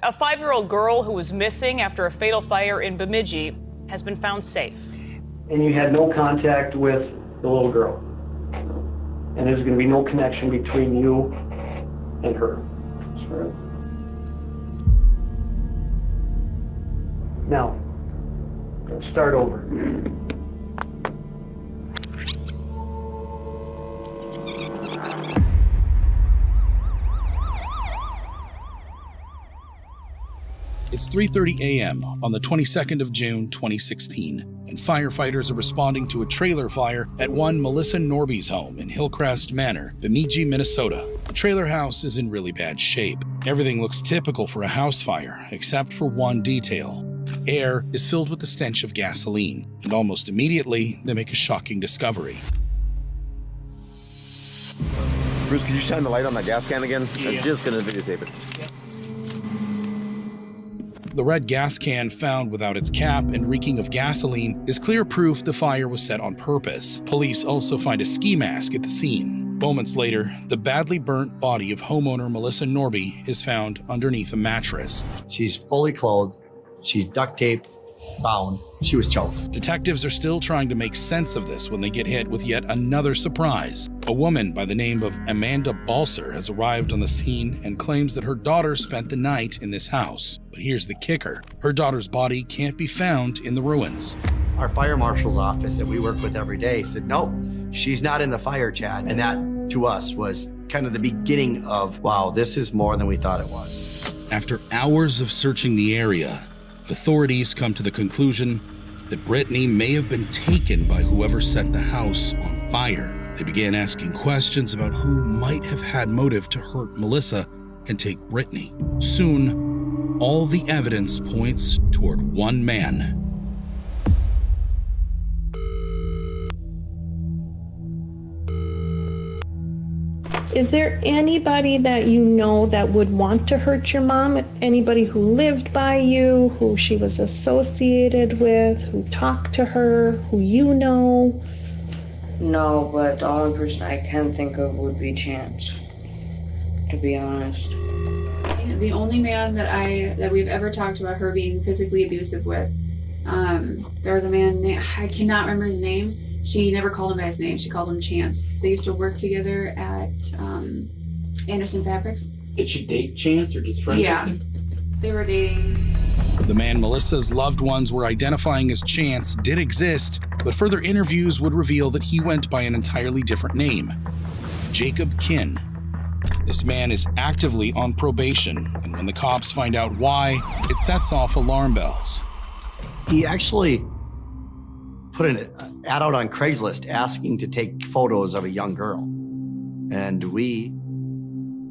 A 5-year-old girl who was missing after a fatal fire in Bemidji has been found safe. And you had no contact with the little girl. And there's going to be no connection between you and her. Sure. Now, let's start over. It's 3:30 a.m. on the 22nd of June, 2016, and firefighters are responding to a trailer fire at one Melissa Norby's home in Hillcrest Manor, Bemidji, Minnesota. The trailer house is in really bad shape. Everything looks typical for a house fire, except for one detail. The air is filled with the stench of gasoline, and almost immediately, they make a shocking discovery. Bruce, could you shine the light on that gas can again? Yeah. I'm just gonna videotape it. The red gas can found without its cap and reeking of gasoline is clear proof the fire was set on purpose. Police also find a ski mask at the scene. Moments later, the badly burnt body of homeowner Melissa Norby is found underneath a mattress. She's fully clothed. She's duct taped, bound. She was choked. Detectives are still trying to make sense of this when they get hit with yet another surprise. A woman by the name of Amanda Balser has arrived on the scene and claims that her daughter spent the night in this house. But here's the kicker. Her daughter's body can't be found in the ruins. Our fire marshal's office that we work with every day said, nope, she's not in the fire, Chad. And that, to us, was kind of the beginning of, wow, this is more than we thought it was. After hours of searching the area, authorities come to the conclusion that Brittany may have been taken by whoever set the house on fire. They began asking questions about who might have had motive to hurt Melissa and take Brittany. Soon, all the evidence points toward one man. Is there anybody that you know that would want to hurt your mom? Anybody who lived by you, who she was associated with, who talked to her, who you know? No, but the only person I can think of would be Chance, to be honest. The only man that we've ever talked about her being physically abusive with, there was a man named, I cannot remember his name. She never called him by his name. She called him Chance. They used to work together at Anderson Fabrics. Did she date Chance or just friends? Yeah, they were dating. The man Melissa's loved ones were identifying as Chance did exist, but further interviews would reveal that he went by an entirely different name, Jacob Kinn. This man is actively on probation, and when the cops find out why, it sets off alarm bells. He actually put an ad out on Craigslist asking to take photos of a young girl. And we,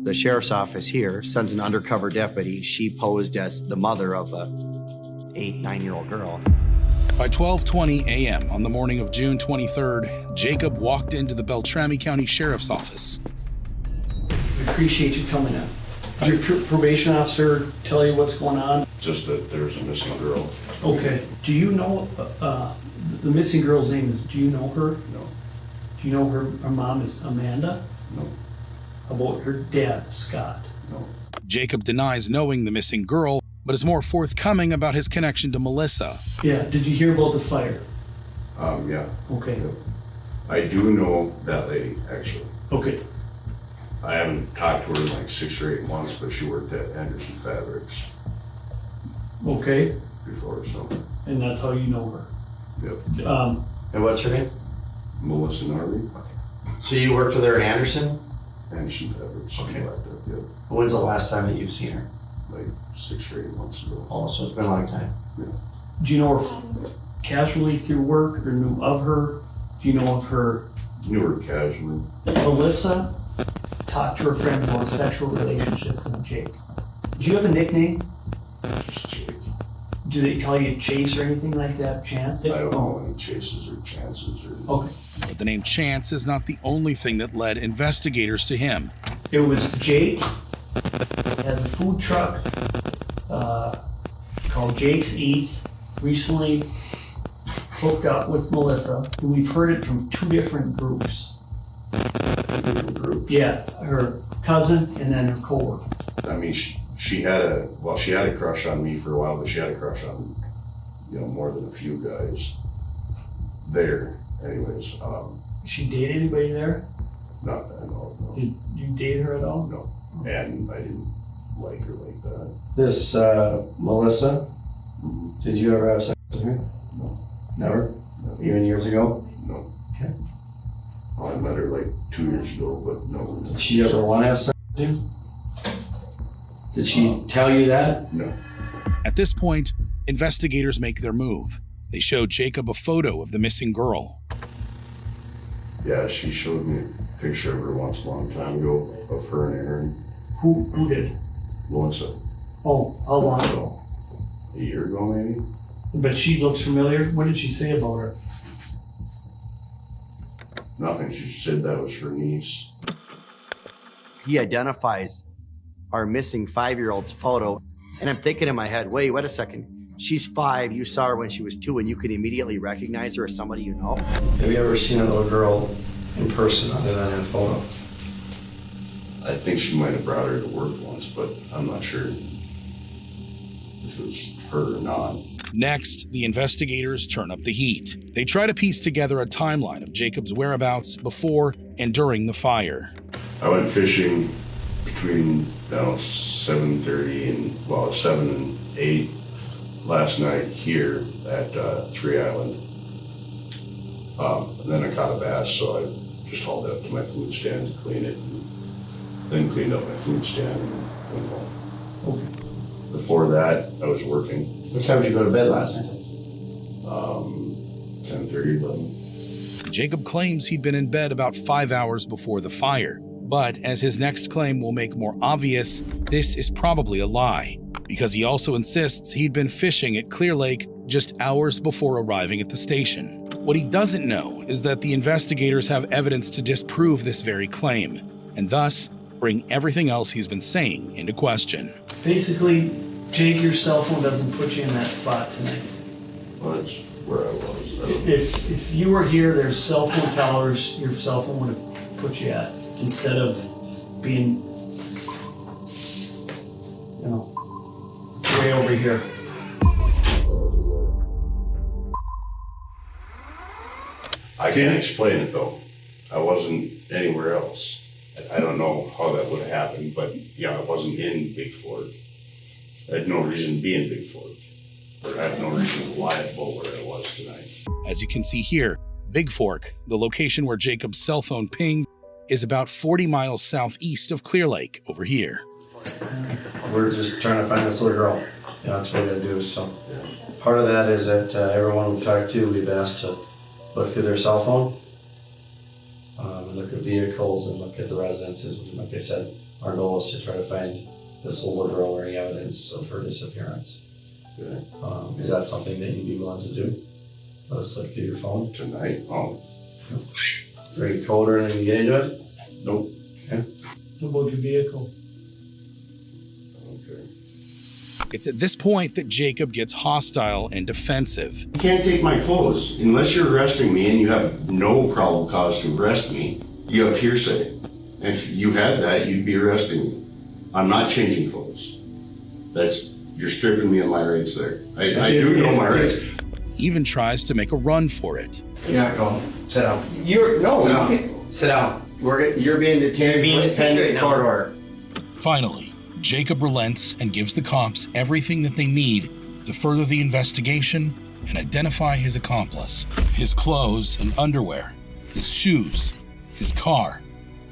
the sheriff's office here, sent an undercover deputy. She posed as the mother of a 8-9-year-old girl. By 12:20 a.m. on the morning of June 23rd, Jacob walked into the Beltrami County Sheriff's Office. We appreciate you coming in. Did your probation officer tell you what's going on? Just that there's a missing girl. Okay. Do you know, the missing girl's name is, do you know her? No. Do you know her mom is Amanda? No. How about her dad, Scott? No. Jacob denies knowing the missing girl, but is more forthcoming about his connection to Melissa. Yeah, did you hear about the fire? Yeah. Okay. Yeah. I do know that lady, actually. Okay. I haven't talked to her in like 6 or 8 months, but she worked at Anderson Fabrics Okay. before, so, And that's how you know her? yep. And what's her name? Melissa Norby, So you worked with her at Anderson? Anderson Fabrics, something Okay. like that, yep. When's the last time that you've seen her? Like 6 or 8 months ago. Oh, so it's been a long time. Yeah. Do you know her casually through work or knew of her? Do you know of her? Knew her casually. Melissa talked to her friends about a sexual relationship with Jake. Do you have a nickname? Just Jake. Do they call you Chase or anything like that, Chance? I don't know any chases or chances or. Okay. But the name Chance is not the only thing that led investigators to him. It was Jake, has a food truck called Jake's Eats, recently hooked up with Melissa, and we've heard it from 2 different groups. Different groups. Yeah, her cousin and then her coworker. I mean, she had a crush on me for a while, but she had a crush on, more than a few guys there. Anyways, Did she date anybody there? not that I know of, no. Did you date her at all? No, and I didn't like her like that. This, Melissa, did you ever have sex with her? No. Never? No. Even years ago? No. Okay. Well, I met her like 2 years ago, but no. Did she ever want to have sex with you? Did she tell you that? No. At this point, investigators make their move. They show Jacob a photo of the missing girl. Yeah, she showed me a picture of her once a long time ago of her and Aaron. Who did? Melissa. Oh, how long ago? A year ago, maybe? But she looks familiar. What did she say about her? Nothing. She said that was her niece. He identifies our missing 5-year-old's photo, and I'm thinking in my head, wait a second. She's 5, you saw her when she was 2, and you could immediately recognize her as somebody you know? Have you ever seen a little girl in person other than in a photo? I think she might have brought her to work once, but I'm not sure if it was her or not. Next, the investigators turn up the heat. They try to piece together a timeline of Jacob's whereabouts before and during the fire. I went fishing between 7:30 and 7 and 8 last night here at 3 Island. And then I caught a bass, so I just hauled it up to my food stand to clean it, and then cleaned up my food stand and went home. Okay. Before that, I was working. What time did you go to bed last night? 10:30, 11. Jacob claims he'd been in bed about 5 hours before the fire. But as his next claim will make more obvious, this is probably a lie, because he also insists he'd been fishing at Clear Lake just hours before arriving at the station. What he doesn't know is that the investigators have evidence to disprove this very claim, and thus bring everything else he's been saying into question. Basically, Jake, your cell phone doesn't put you in that spot tonight. Well, that's where I was. If you were here, there's cell phone towers, your cell phone would have put you at, instead of being, way over here. I can't explain it though. I wasn't anywhere else. I don't know how that would have happened, but I wasn't in Big Fork. I had no reason to be in Big Fork. Or I have no reason to lie about where I was tonight. As you can see here, Big Fork, the location where Jacob's cell phone pinged, is about 40 miles southeast of Clear Lake over here. We're just trying to find this little girl. That's what we gotta do. So part of that is that everyone we've talked to, we've asked to look through their cell phone, look at vehicles and look at the residences. Like I said, our goal is to try to find this little girl or any evidence of her disappearance. Okay. Is that something that you'd be willing to do? Let us look through your phone. Tonight? Oh. Ready to code her and get into it? Nope. Okay. What about your vehicle? Okay. It's at this point that Jacob gets hostile and defensive. You can't take my clothes. Unless you're arresting me and you have no probable cause to arrest me, you have hearsay. If you had that, you'd be arresting me. I'm not changing clothes. You're stripping me of my rights there. I do know my rights. He even tries to make a run for it. You're not going. Sit down. Sit down. You're being detained. Right court order. Finally, Jacob relents and gives the cops everything that they need to further the investigation and identify his accomplice. His clothes and underwear, his shoes, his car,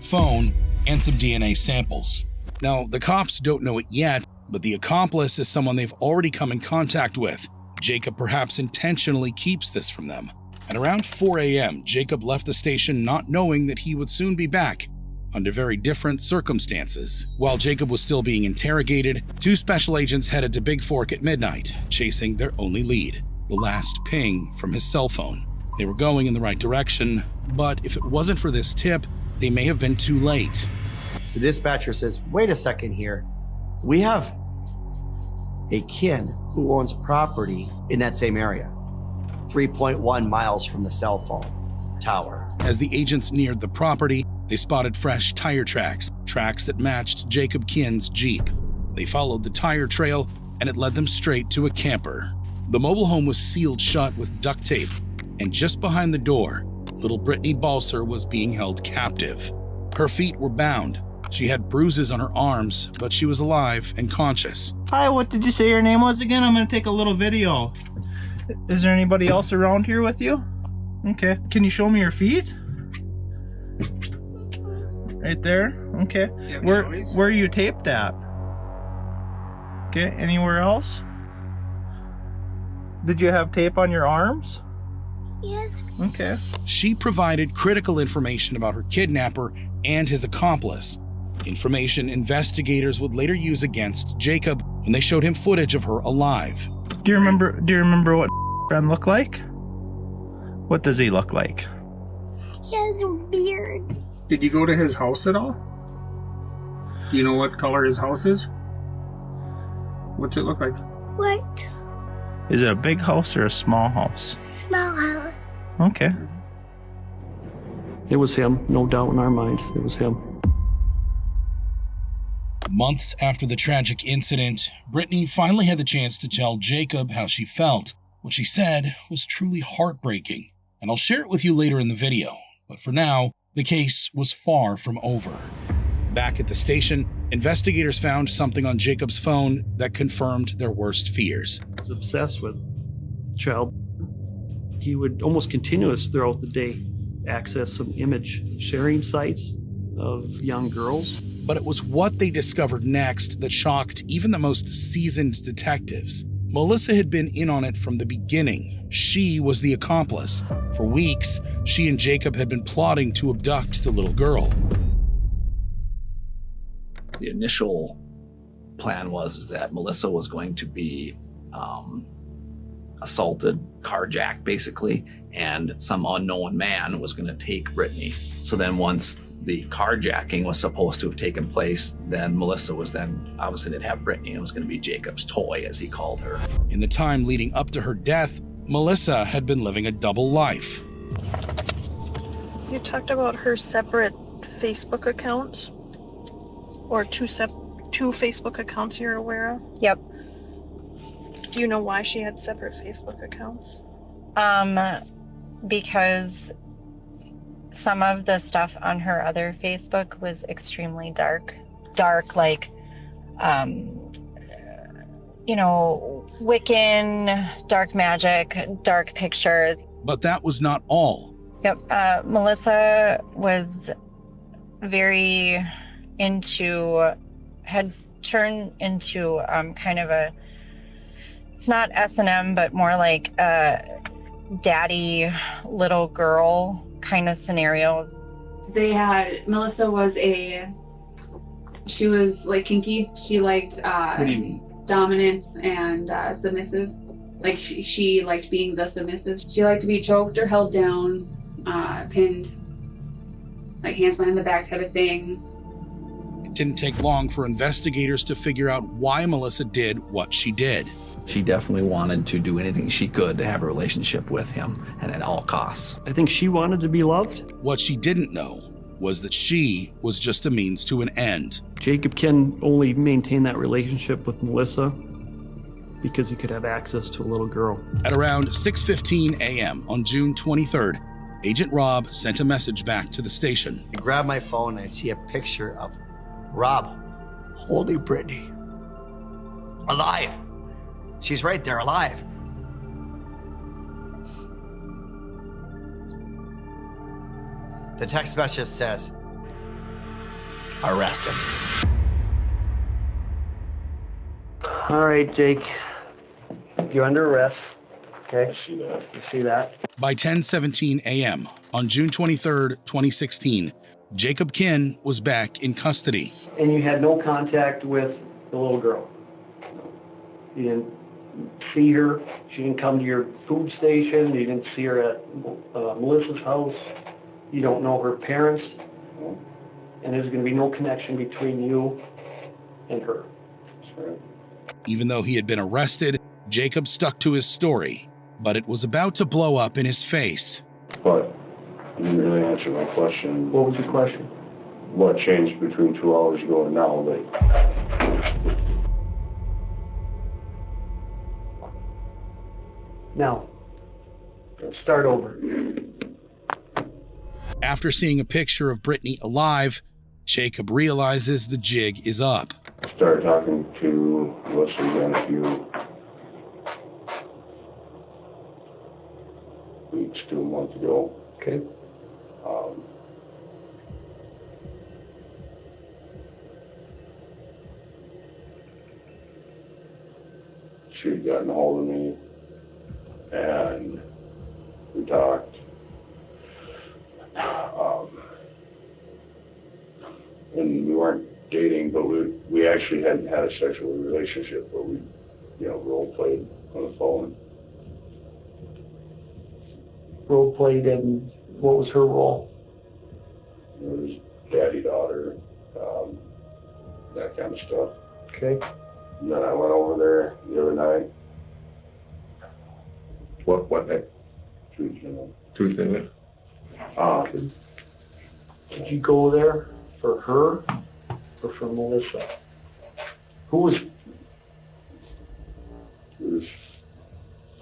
phone, and some DNA samples. Now, the cops don't know it yet, but the accomplice is someone they've already come in contact with. Jacob perhaps intentionally keeps this from them. At around 4 a.m., Jacob left the station not knowing that he would soon be back under very different circumstances. While Jacob was still being interrogated, 2 special agents headed to Big Fork at midnight, chasing their only lead, the last ping from his cell phone. They were going in the right direction, but if it wasn't for this tip, they may have been too late. The dispatcher says, wait a second here. We have a kin who owns property in that same area, 3.1 miles from the cell phone tower. As the agents neared the property, they spotted fresh tire tracks that matched Jacob Kin's Jeep. They followed the tire trail, and it led them straight to a camper. The mobile home was sealed shut with duct tape, and just behind the door, little Brittany Balser was being held captive. Her feet were bound. She had bruises on her arms, but she was alive and conscious. Hi, what did you say your name was again? I'm gonna take a little video. Is there anybody else around here with you? Okay. Can you show me your feet? Right there? Okay. Where are you taped at? Okay, anywhere else? Did you have tape on your arms? Yes. Okay. She provided critical information about her kidnapper and his accomplice. Information investigators would later use against Jacob when they showed him footage of her alive. Do you remember what friend looked like? What does he look like? He has a beard. Did you go to his house at all? Do you know what color his house is? What's it look like? What? Is it a big house or a small house? Small house. Okay. It was him, no doubt in our minds. It was him. Months after the tragic incident, Brittany finally had the chance to tell Jacob how she felt. What she said was truly heartbreaking, and I'll share it with you later in the video. But for now, the case was far from over. Back at the station, investigators found something on Jacob's phone that confirmed their worst fears. He was obsessed with child. He would almost continuous throughout the day access some image sharing sites of young girls. But it was what they discovered next that shocked even the most seasoned detectives. Melissa had been in on it from the beginning. She was the accomplice. For weeks, she and Jacob had been plotting to abduct the little girl. The initial plan was that Melissa was going to be assaulted, carjacked basically, and some unknown man was going to take Brittany. So then once the carjacking was supposed to have taken place, then Melissa was then obviously didn't have Brittany, and it was going to be Jacob's toy, as he called her. In the time leading up to her death, Melissa had been living a double life. You talked about her separate Facebook accounts, or two Facebook accounts you're aware of? Yep. Do you know why she had separate Facebook accounts? Because some of the stuff on her other Facebook was extremely dark, like, Wiccan, dark magic, dark pictures. But that was not all. Yep. Melissa was very had turned into kind of a, it's not S&M, but more like daddy, little girl kind of scenarios. Melissa was she was like kinky. She liked dominance and submissive. Like she liked being the submissive. She liked to be choked or held down, pinned, like hands behind the back type of thing. It didn't take long for investigators to figure out why Melissa did what she did. She definitely wanted to do anything she could to have a relationship with him, and at all costs. I think she wanted to be loved. What she didn't know was that she was just a means to an end. Jacob can only maintain that relationship with Melissa because he could have access to a little girl. At around 6:15 a.m. on June 23rd, Agent Rob sent a message back to the station. I grab my phone and I see a picture of Rob holding Brittany. Alive. She's right there, alive. The text message says, arrest him. All right, Jake. You're under arrest. Okay. I see that. You see that? By 10:17 a.m. on June 23rd, 2016, Jacob Kinn was back in custody. And you had no contact with the little girl. You didn't see her. She didn't come to your food station. You didn't see her at Melissa's house. You don't know her parents. And there's going to be no connection between you and her. Even though he had been arrested, Jacob stuck to his story, but it was about to blow up in his face. But you didn't really answer my question. What was the question? What changed between 2 hours ago and now? Now, let's start over. After seeing a picture of Brittany alive, Jacob realizes the jig is up. Started talking to Melissa again a few weeks to a month ago. Okay. She had gotten a hold of me, and we talked. And we weren't dating, but we actually hadn't had a sexual relationship, but we, role played on the phone. Role played, and what was her role? It was daddy, daughter, that kind of stuff. Okay. And then I went over there the other night. What night? Tuesday night. Tuesday night? Did you go there for her or for Melissa? Who was? It was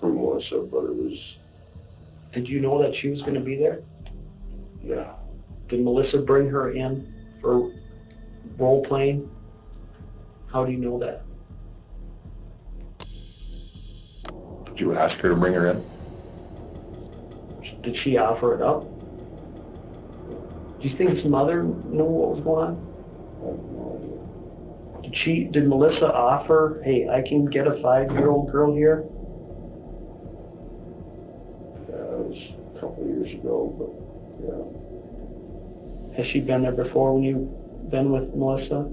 for Melissa, but it was. Did you know that she was going to be there? Yeah. Did Melissa bring her in for role playing? How do you know that? Did you ask her to bring her in? Did she offer it up? Do you think his mother knew what was going on? Did Melissa offer, hey, I can get a 5-year-old girl here? Yeah, it was a couple of years ago, but yeah. Has she been there before when you've been with Melissa?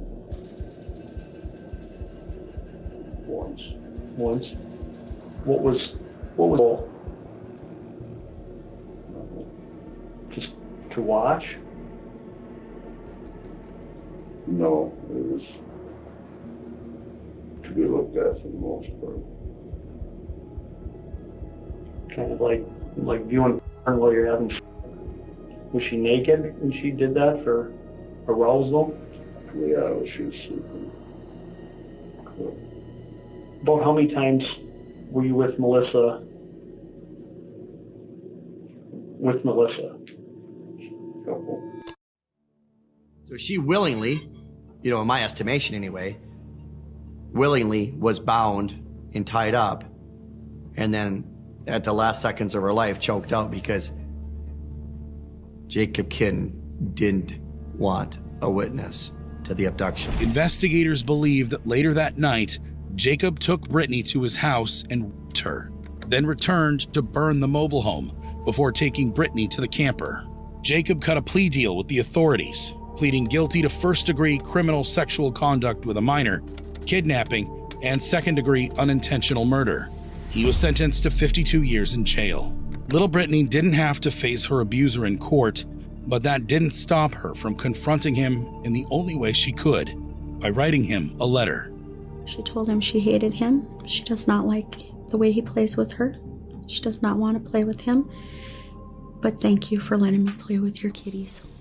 Once. Once. What was all? Just to watch? No, it was to be looked at for the most part. Kind of like viewing porn while you're having. Was she naked when she did that for arousal? Yeah, she was sleeping. About how many times were you with Melissa? Couple. So she willingly, in my estimation anyway, willingly was bound and tied up, and then at the last seconds of her life choked out because Jacob Kinn didn't want a witness to the abduction. Investigators believe that later that night, Jacob took Brittany to his house and raped her, then returned to burn the mobile home before taking Brittany to the camper. Jacob cut a plea deal with the authorities, pleading guilty to first-degree criminal sexual conduct with a minor, kidnapping, and second-degree unintentional murder. He was sentenced to 52 years in jail. Little Brittany didn't have to face her abuser in court, but that didn't stop her from confronting him in the only way she could, by writing him a letter. She told him she hated him. She does not like the way he plays with her. She does not want to play with him. But thank you for letting me play with your kitties.